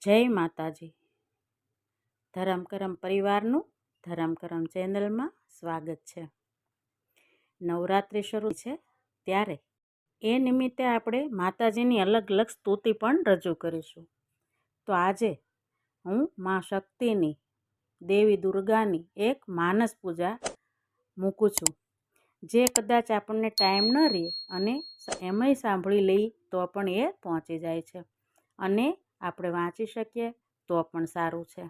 જય માતાજી. ધરમકરમ પરિવારનું ધરમકરમ ચેનલમાં સ્વાગત છે. નવરાત્રિ શરૂ છે ત્યારે એ નિમિત્તે આપણે માતાજીની અલગ અલગ સ્તુતિ પણ રજૂ કરીશું. તો આજે હું મા શક્તિની, દેવી દુર્ગાની એક માનસ પૂજા મૂકું છું, જે કદાચ આપણને ટાઈમ ન રહે અને એમાંય સાંભળી લઈ તો પણ એ પહોંચી જાય છે અને આપણે વાંચી શકીએ તો પણ સારું છે.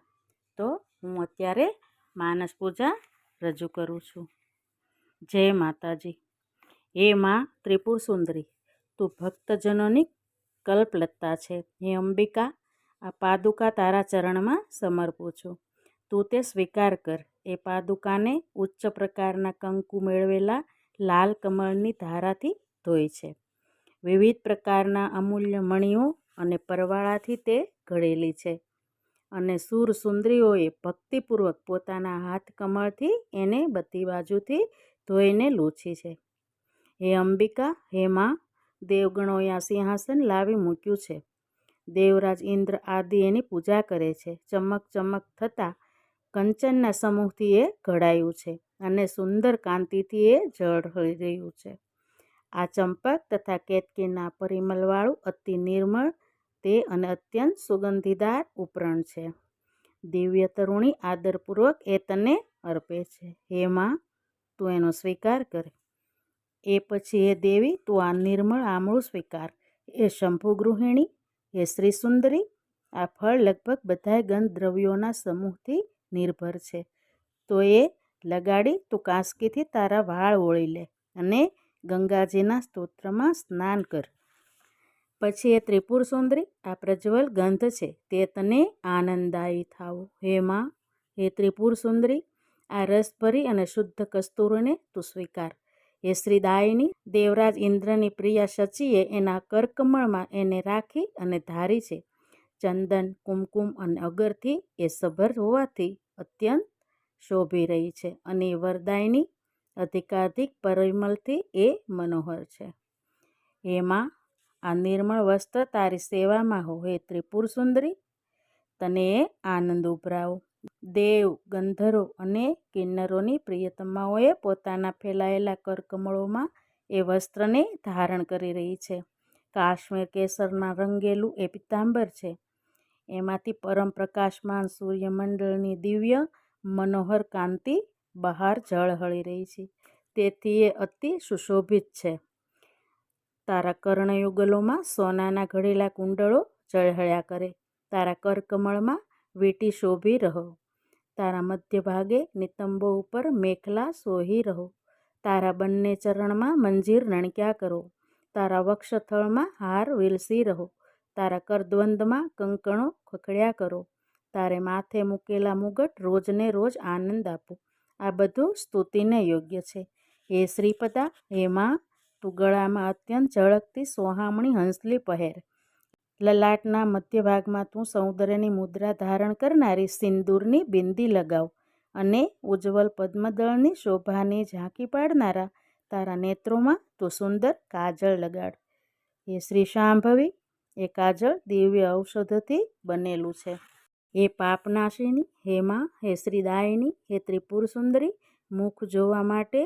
તો હું અત્યારે માનસ પૂજા રજૂ કરું છું. જય માતાજી. હે માં ત્રિપુર સુંદરી, તું ભક્તજનોની કલ્પલતા છે. હે અંબિકા, આ પાદુકા તારા ચરણમાં સમર્પું છું. તું તે સ્વીકાર કર. એ પાદુકાને ઉચ્ચ પ્રકારના કંકુ મેળવેલા લાલ કમળની ધારાથી ધોઈ છે. વિવિધ પ્રકારના અમૂલ્ય મણીઓ અને પરવાળાથી તે ઘડેલી છે અને સુર સુંદરીઓએ ભક્તિપૂર્વક પોતાના હાથ કમળથી એને બધી બાજુથી ધોઈને લૂછી છે. હે અંબિકા, હે માં, દેવગણોએ આ સિંહાસન લાવી મૂક્યું છે. દેવરાજ ઇન્દ્ર આદિ એની પૂજા કરે છે. ચમક ચમક થતાં કંચનના સમૂહથી એ ઘડાયું છે અને સુંદર કાંતિથી એ ઝળહળી રહ્યું છે. આ ચંપક તથા કેતકીના પરિમલવાળું અતિ નિર્મળ તે અને અત્યંત સુગંધીદાર ઉપરણ છે. દિવ્ય તરુણી આદરપૂર્વક એ તને અર્પે છે. હે માં, તું એનો સ્વીકાર કર. એ પછી હે દેવી, તું આ નિર્મળ આમળું સ્વીકાર. એ શંભુ ગૃહિણી, હે શ્રી સુંદરી, આ ફળ લગભગ બધાય ગંધ દ્રવ્યોના સમૂહથી નિર્ભર છે. તો એ લગાડી તું કાંસકીથી તારા વાળ ઓળી લે અને ગંગાજીના સ્તોત્રમાં સ્નાન કર. પછી એ ત્રિપુર સુંદરી, આ પ્રજ્વલ ગંધ છે તે તને આનંદદાયી થાવો. હે માં, હે ત્રિપુર સુંદરી, આ રસભરી અને શુદ્ધ કસ્તુરીને તું સ્વીકાર. હે શ્રીદાયિની, દેવરાજ ઇન્દ્રની પ્રિયા શચીએ એના કરકમળમાં એને રાખી અને ધારી છે. ચંદન, કુમકુમ અને અગરથી એ સભર હોવાથી અત્યંત શોભી રહી છે અને વરદાયની અધિકાધિક પરિમલથી એ મનોહર છે. હે માં, આ નિર્મળ વસ્ત્ર તારી સેવામાં હો. હે ત્રિપુર સુંદરી, તને એ આનંદ ઉભરાવો. દેવ, ગંધર્વો અને કિન્નરોની પ્રિયતમાઓએ પોતાના ફેલાયેલા કરકમળોમાં એ વસ્ત્રને ધારણ કરી રહી છે. કાશ્મીર કેસરના રંગેલું એ પિતાંબર છે. એમાંથી પરમ પ્રકાશમાન સૂર્યમંડળની દિવ્ય મનોહર કાંતિ બહાર ઝળહળી રહી છે. તેથી એ અતિ સુશોભિત છે. તારા કર્ણયુગલોમાં સોનાના ઘડેલા કુંડળો ઝળહળ્યા કરે. તારા કરકમળમાં વીંટી શોભી રહો. તારા મધ્ય ભાગે નિતંબો ઉપર મેખલા સોહી રહો. તારા બંને ચરણમાં મંજીર રણક્યા કરો. તારા વક્ષસ્થળમાં હાર વિલસી રહો. તારા કરદ્વંદમાં કંકણો ખખડ્યા કરો. તારે માથે મૂકેલા મુગટ રોજને રોજ આનંદ આપો. આ બધું સ્તુતિને યોગ્ય છે. હે શ્રીપદા, હે માં, તું ગળામાં અત્યંત ઝળકતી સોહામણી હંસલી પહેર. લલાટના મધ્ય ભાગમાં તું સૌંદર્યની મુદ્રા ધારણ કરનારી સિંદૂરની બિંદી લગાવ અને ઉજ્જવલ પદ્મદળની શોભાની ઝાંકી પાડનારા તારા નેત્રોમાં તું સુંદર કાજળ લગાડ. એ શ્રી શાંભવી, એ કાજળ દિવ્ય ઔષધથી બનેલું છે. હે પાપનાશિની, હે માં, હે શ્રીદાયિની, હે ત્રિપુર સુંદરી, મુખ જોવા માટે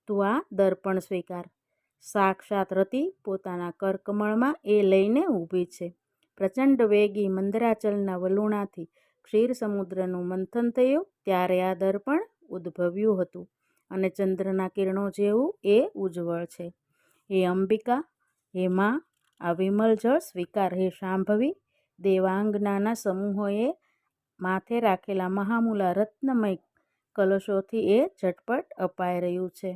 તું આ દર્પણ સ્વીકાર. સાક્ષાત રતિ પોતાના કરકમળમાં એ લઈને ઊભી છે. પ્રચંડ વેગી મંદરાચલના વલુણાથી ક્ષીર સમુદ્રનું મંથન થયું ત્યારે આ દર્પણ ઉદ્ભવ્યું હતું અને ચંદ્રના કિરણો જેવું એ ઉજ્જવળ છે. હે અંબિકા, હે માં, આ વિમલ જળ સ્વીકાર. હે શાંભવી, દેવાંગનાના સમૂહોએ માથે રાખેલા મહામૂલા રત્નમય કલશોથી એ ઝટપટ અપાઈ રહ્યું છે.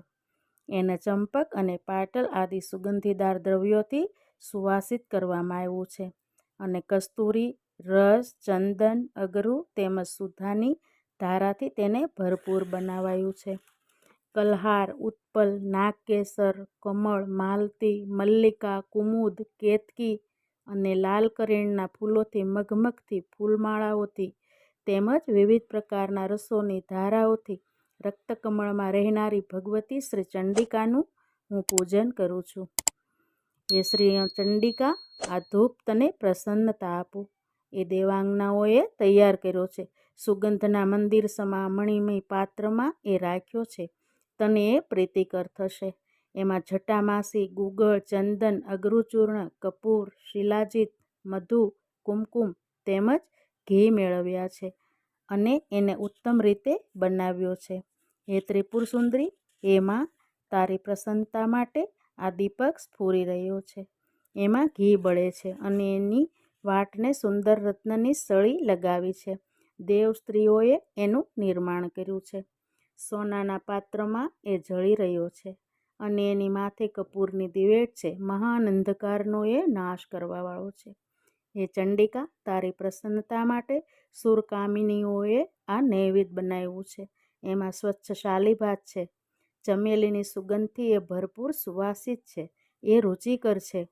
એને ચંપક અને પાટલ આદિ સુગંધીદાર દ્રવ્યોથી સુવાસિત કરવામાં આવ્યું છે અને કસ્તુરી, રસ, ચંદન, અગરુ તેમજ સુધાની ધારાથી તેને ભરપૂર બનાવાયું છે. કલ્હાર, ઉત્પલ, નાગકેસર, કમળ, માલતી, મલ્લિકા, કુમુદ, કેતકી અને લાલ કરેણના ફૂલોથી મગમગથી ફૂલમાળાઓથી તેમજ વિવિધ પ્રકારના રસોની ધારાઓથી રક્તકમળમાં રહેનારી ભગવતી શ્રી ચંડિકાનું હું પૂજન કરું છું. હે શ્રી ચંડિકા, આ ધૂપ તને પ્રસન્નતા આપું. એ દેવાંગનાઓએ તૈયાર કર્યો છે. સુગંધના મંદિર સમા મણિમય પાત્રમાં એ રાખ્યો છે. તને એ પ્રીતિકર થશે. એમાં જટામાસી, ગુગળ, ચંદન, અગરુચૂર્ણ, કપૂર, શિલાજીત, મધુ, કુમકુમ તેમજ ઘી મેળવ્યા છે અને એને ઉત્તમ રીતે બનાવ્યો છે. હે ત્રિપુર સુંદરી, એમાં તારી પ્રસન્નતા માટે આ દીપક સ્ફુરી રહ્યો છે. એમાં ઘી બળે છે અને એની વાટને સુંદર રત્નની સળી લગાવી છે. દેવ સ્ત્રીઓએ એનું નિર્માણ કર્યું છે. સોનાના પાત્રમાં એ જળી રહ્યો છે અને એની માથે કપૂરની દિવેટ છે. મહાન અંધકારનો એ નાશ કરવાવાળો છે. હે ચંડિકા, તારી પ્રસન્નતા માટે સુરકામિનીઓએ આ નૈવેદ્ય બનાવ્યું છે. એમાં સ્વચ્છ શાલીભાત છે. ચમેલીની સુગંધથી એ ભરપૂર સુવાસિત છે. એ રુચિકર છે.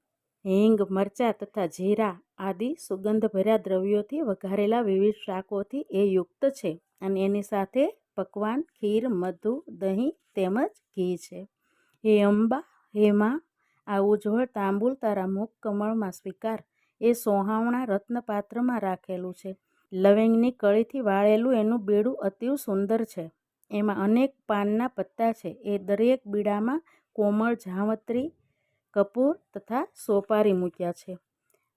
હિંગ, મરચાં તથા જીરા આદિ સુગંધભર્યા દ્રવ્યોથી વઘારેલા વિવિધ શાકોથી એ યુક્ત છે અને એની સાથે પકવાન, ખીર, મધુ, દહીં તેમજ ઘી છે. હે અંબા, હે માં, આ ઉજ્જવળ તાંબુલ તારા મુખ કમળમાં સ્વીકાર. એ સોહાવણા રત્નપાત્રમાં રાખેલું છે. લવિંગની કળીથી વાળેલું એનું બીડું અતિવ સુંદર છે. એમાં અનેક પાનના પત્તા છે. એ દરેક બીડામાં કોમળ જાંવત્રી, કપૂર તથા સોપારી મૂક્યા છે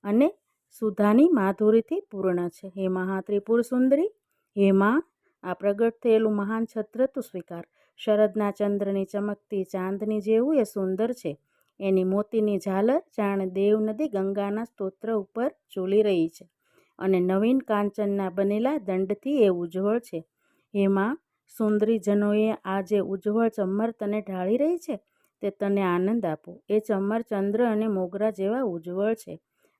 અને સુધાની માધુરીથી પૂર્ણ છે. હે મહાત્રિપુર સુંદરી, હે માં, આ પ્રગટ થયેલું મહાન છત્ર તું સ્વીકાર. શરદના ચંદ્રની ચમકતી ચાંદની જેવું એ સુંદર છે. એની મોતીની ઝાલર જાણે દેવ નદી ગંગાના સ્તોત્ર ઉપર ઝૂલી રહી છે અને નવીન કાંચનના બનેલા દંડથી એ ઉજ્જવળ છે. હે માં, સુંદરીજનોએ આ જે ઉજ્જવળ ચમર તને ઢાળી રહી છે તે તને આનંદ આપો. એ ચમર ચંદ્ર અને મોગરા જેવા ઉજ્જવળ છે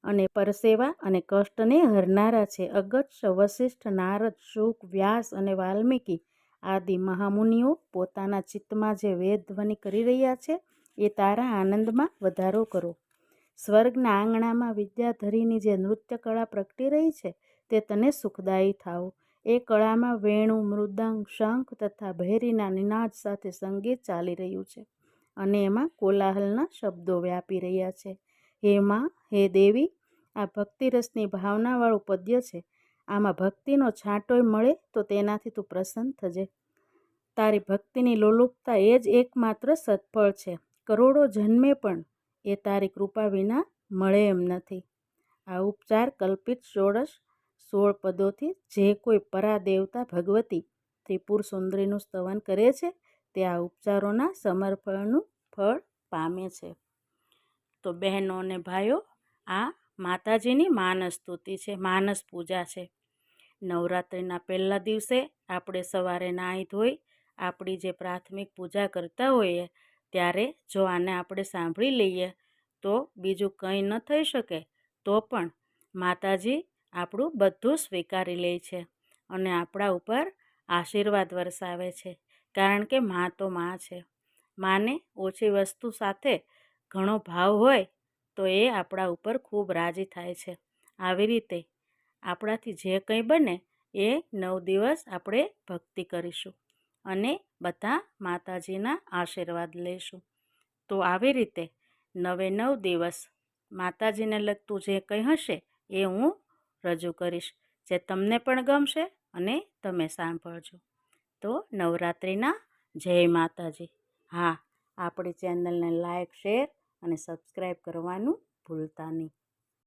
અને પરસેવા અને કષ્ટને હરનારા છે. અગસ્ત્ય, વશિષ્ઠ, નારદ, શુક, વ્યાસ અને વાલ્મીકી આદિ મહામુનિઓ પોતાના ચિત્તમાં જે વેદ ધ્વનિ કરી રહ્યા છે એ તારા આનંદમાં વધારો કરો. સ્વર્ગના આંગણામાં વિદ્યાધરીની જે નૃત્ય કળા પ્રગટી રહી છે તે તને સુખદાયી થાઓ. એ કળામાં વેણુ, મૃદંગ, શંખ તથા ભેરીના નિનાદ સાથે સંગીત ચાલી રહ્યું છે અને એમાં કોલાહલના શબ્દો વ્યાપી રહ્યા છે. હે માં, હે દેવી, આ ભક્તિરસની ભાવનાવાળું પદ્ય છે. આમાં ભક્તિનો છાંટોય મળે તો તેનાથી તું પ્રસન્ન થજે. તારી ભક્તિની લોલુપતા એ જ એકમાત્ર સત્ફળ છે. કરોડો જન્મે પણ એ તારી કૃપા વિના મળે એમ નથી. આ ઉપચાર કલ્પિત 16 પદોથી જે કોઈ પરા દેવતા ભગવતી ત્રિપુર સુંદરીનું સ્તવન કરે છે તે આ ઉપચારોના સમર્પણનું ફળ પામે છે. તો બહેનો અને ભાઈઓ, આ માતાજીની માનસ સ્તુતિ છે, માનસ પૂજા છે. નવરાત્રિના પહેલા દિવસે આપણે સવારે નાહી ધોઈ આપણી જે પ્રાથમિક પૂજા કરતા હોઈએ ત્યારે જો આને આપણે સાંભળી લઈએ તો બીજું કંઈ ન થઈ શકે તો પણ માતાજી આપણું બધું સ્વીકારી લે છે અને આપણા ઉપર આશીર્વાદ વરસાવે છે. કારણ કે મા તો મા છે. માને ઓછી વસ્તુ સાથે ઘણો ભાવ હોય તો એ આપણા ઉપર ખૂબ રાજી થાય છે. આવી રીતે આપણાથી જે કંઈ બને એ 9 દિવસ આપણે ભક્તિ કરીશું અને બધા માતાજીના આશીર્વાદ લઈશું. તો આવી રીતે 9 દિવસ માતાજીને લગતું જે કંઈ હશે એ હું રજૂ કરીશ, જે તમને પણ ગમશે અને તમે સાંભળજો. તો નવરાત્રિના જય માતાજી. હા, આપણી ચેનલને લાઈક, શેર અને સબસ્ક્રાઈબ કરવાનું ભૂલતા નહીં.